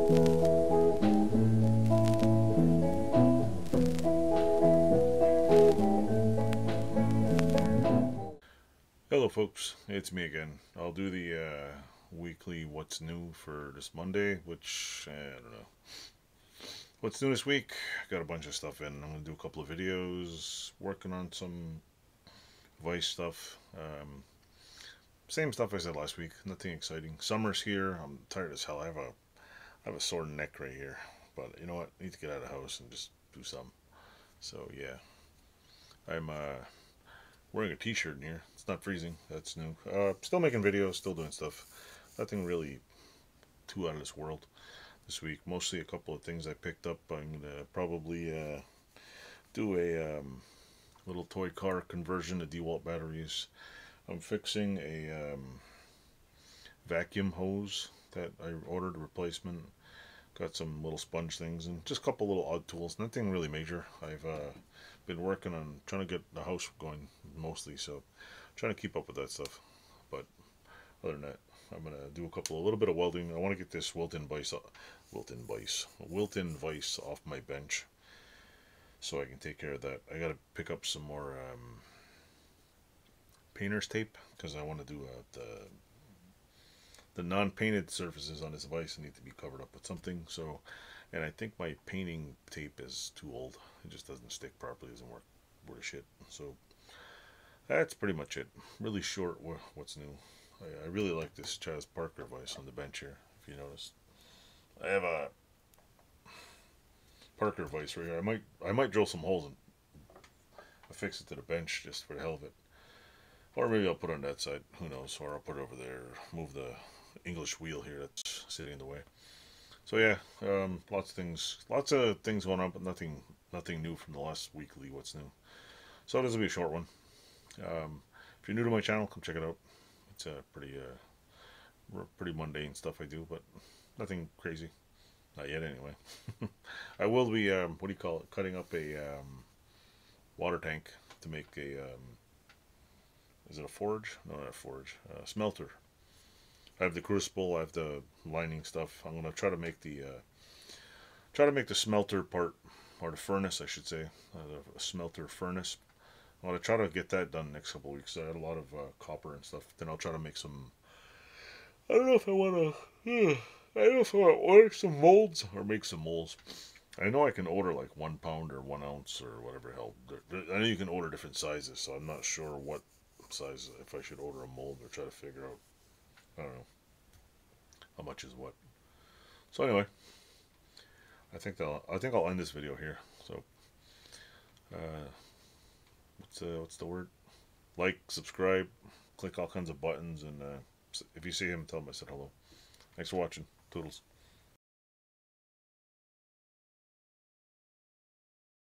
Hello folks, it's me again. I'll do the weekly what's new for this Monday, which, I don't know. What's new this week? Got a bunch of stuff in. I'm going to do a couple of videos, working on some Vice stuff. Same stuff I said last week, nothing exciting. Summer's here, I'm tired as hell. I have a sore neck right here, but you know what? I need to get out of the house and just do something. So yeah, I'm wearing a t-shirt in here. It's not freezing. That's new. Still making videos, still doing stuff. Nothing really too out of this world this week. Mostly a couple of things I picked up. I'm gonna probably do a little toy car conversion to DeWalt batteries. I'm fixing a vacuum hose that I ordered a replacement. Got some little sponge things and just a couple little odd tools. Nothing really major. I've been working on trying to get the house going mostly, so trying to keep up with that stuff. But other than that, I'm gonna do a little bit of welding. I want to get this Wilton vise off my bench, so I can take care of that. I gotta pick up some more painter's tape because I want to do the non-painted surfaces on this vise need to be covered up with something. So, and I think my painting tape is too old. It just doesn't stick properly. Doesn't work worth shit. So that's pretty much it. Really short. What's new? I really like this Chaz Parker vise on the bench here. If you notice, I have a Parker vise right here. I might drill some holes and affix it to the bench just for the hell of it. Or maybe I'll put it on that side. Who knows? Or I'll put it over there. Move the English wheel here that's sitting in the way. So yeah, lots of things going on, but nothing new from the last weekly. What's new? So this will be a short one. If you're new to my channel, come check it out. It's pretty mundane stuff I do, but nothing crazy. Not yet, anyway. I will be what do you call it? Cutting up a water tank to make a is it a forge? No, not a forge. Smelter. I have the crucible. I have the lining stuff. I'm gonna try to make the smelter part, or the furnace, I should say, the smelter furnace. I'm gonna try to get that done next couple of weeks. I had a lot of copper and stuff. Then I'll try to make some. I don't know if I wanna. I don't know if I wanna order some molds or make some molds. I know I can order like 1 pound or 1 ounce or whatever hell. I know you can order different sizes, so I'm not sure what size, if I should order a mold or try to figure out, I don't know, how much is what. So anyway, I think I'll end this video here. So what's the word? Like, subscribe, click all kinds of buttons, and if you see him, tell him I said hello. Thanks for watching. Toodles.